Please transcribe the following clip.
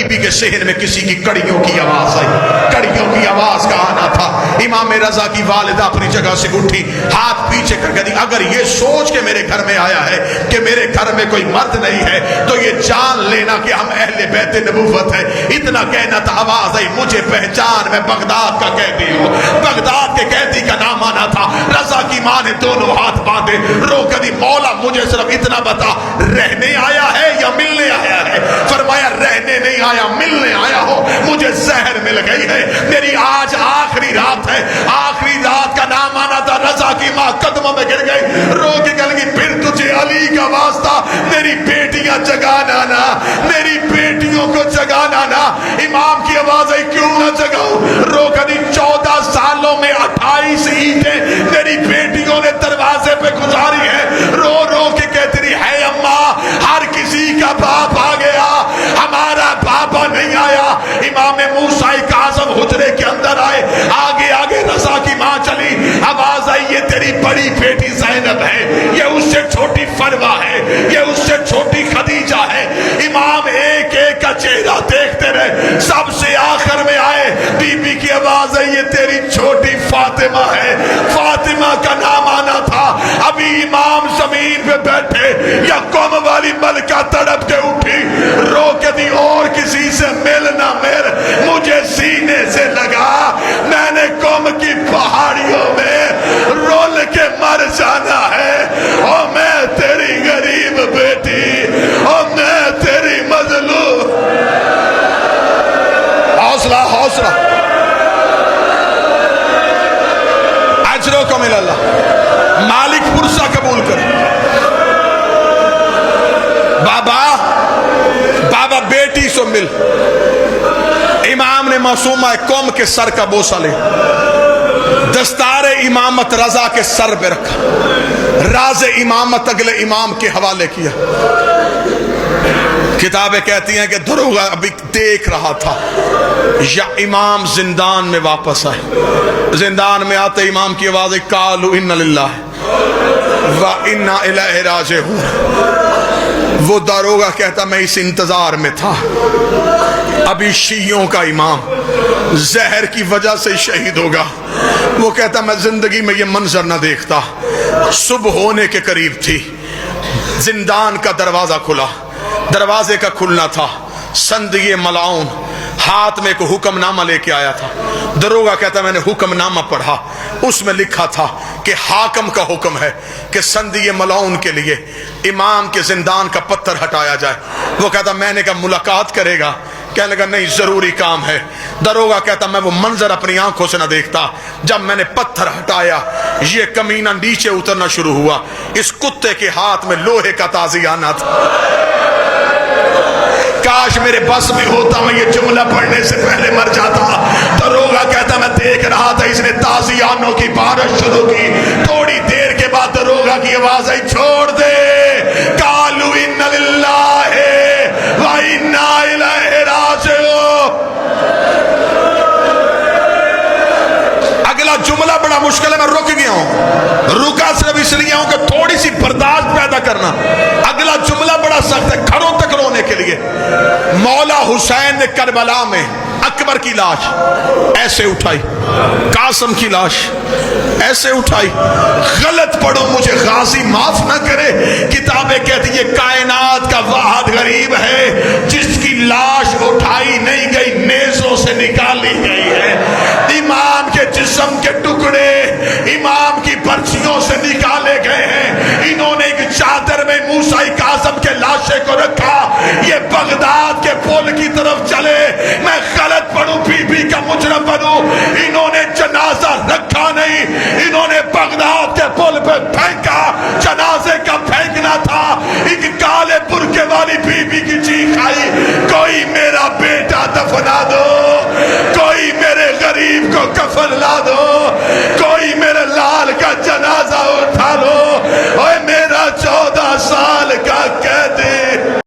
Be be کے صحن میں کسی کی کڑیوں کی آواز آئی. کڑیوں کی آواز کا آنا تھا. امام رضا کی والدہ اپنی جگہ سے اٹھی, ہاتھ پیچھے کر کے دی, اگر یہ سوچ کے میرے گھر میں آیا ہے کہ میرے گھر میں کوئی مرد نہیں ہے تو یہ جان لینا کہ ہم اہل بیت نبوت ہے. اتنا کہنا تھا, آواز آئی, مجھے پہچان, میں بغداد کا قیدی ہوں. بغداد کے قیدی کا نام آنا تھا. رضا کی ماں نے دونوں ہاتھ باندھے, رو کر دی, مولا مجھے صرف اتنا بتا, رہنے آیا ہے یا ملنے آیا ہے؟ فرمایا رہنے نہیں آیا, ملنے آیا ہو. مجھے زہر مل گئی ہے, میری آج آخری رات ہے. آخری رات کا نام آنا تھا. رضا کی ماں قدموں میں گر گئی, رو کے گل گئی, پھر تجھے علی کا واسطہ میری بیٹیاں جگانا نا, میری بیٹیوں کو جگانا نا. امام کی آواز ہے, کیوں نہ جگاؤں؟ رو کر دی, 14 سالوں میں 28 اینٹیں میری بیٹیوں نے دروازے پہ گزاری ہے. رو رو کے کہتی رہی ہے, اماں ہر کسی کا باپ آ گیا, ہمارا بابا نہیں آیا. امام موسیٰ کاظم حجرے کے اندر آئے, آگے آگے رضا کی ماں چلی. آواز آئی, یہ تیری بڑی بیٹی زینب ہے, یہ اس سے چھوٹی فروا ہے, یہ اس سے چھوٹی خدیجہ ہے. امام ایک ایک کا چہرہ دیکھتے رہے, سب سے آخر میں آئے. بی بی کی آواز ہے, یہ تیری چھوٹی فاطمہ ہے. فاطمہ کا نام آنا تھا. ابھی امام زمین پہ بیٹھے, یا قوم والی ملکہ تڑپ کے اٹھی, رو کے دی, اور کسی سے ملنا میر, مجھے سینے سے لگا, میں نے قوم کی پہاڑیوں میں رول کے مر جانا ہے. او میں تیری غریب بیٹی, او میں تیری مظلوم. حوصلہ حوصلہ, اجرکم اللہ. مالک پرسہ قبول کرے. بابا بیٹی سے مل. امام نے معصومہ قوم کے سر کا بوسہ لے, دستار امامت رضا کے سر پہ رکھا, راز امامت اگلے امام کے حوالے کیا. کتابیں کہتی ہیں کہ دروغہ ابھی دیکھ رہا تھا یا امام زندان میں واپس آئے. زندان میں آتے امام کی آواز, قالوا ان للہ و انا الیہ راجعون. وہ داروغہ کہتا, میں اس انتظار میں تھا, ابھی شیعوں کا امام زہر کی وجہ سے شہید ہوگا. وہ کہتا, میں زندگی میں یہ منظر نہ دیکھتا. صبح ہونے کے قریب تھی, زندان کا دروازہ کھلا, دروازے کا کھلنا تھا. سندگی ملعون ہاتھ میں ایک حکم نامہ لے کے آیا تھا. دروغہ کہتا, میں نے حکم نامہ پڑھا, اس میں لکھا تھا کہ حاکم کا حکم ہے کہ سندی ملعون کے لیے امام کے زندان کا پتھر ہٹایا جائے. وہ کہتا, میں نے کہا ملاقات کرے گا؟ کہنے لگا نہیں, ضروری کام ہے. دروغہ کہتا, میں وہ منظر اپنی آنکھوں سے نہ دیکھتا. جب میں نے پتھر ہٹایا, یہ کمینہ نیچے اترنا شروع ہوا. اس کتے کے ہاتھ میں لوہے کا تازیانہ تھا. کاش میرے بس میں ہوتا, میں یہ جملہ پڑھنے سے پہلے مر جاتا. دروغہ کہتا, میں دیکھ رہا تھا, اس نے تازیانوں کی بارش شروع کی. تھوڑی دیر کے بعد دروغہ کی آواز آئی, چھوڑ دے. قالوا ان للہ و انا الیہ راجعون. اگلا جملہ بڑا مشکل ہے, میں رک گیا ہوں. رکا صرف اس لیے ہوں کہ تھوڑی سی برداشت پیدا کرنا. اگلا جملہ بڑا سخت ہے, گھروں تک رونے کے لیے. مولا حسین نے کربلا میں اکبر کی لاش ایسے اٹھائی, قاسم کی لاش ایسے اٹھائی. غلط پڑھو, مجھے غازی معاف نہ کرے. کتابیں کہتی یہ کائنات کا واحد غریب ہے جس کی لاش اٹھائی نہیں گئی, نیزوں سے نکالی گئی ہے. امام کے جسم کے ٹکڑے امام کی برچیوں سے نکالے گئے ہیں. انہوں نے ایک چادر میں موسیٰ کاظم کے لاشے کو رکھا. یہ بغداد کے پل کی طرف چل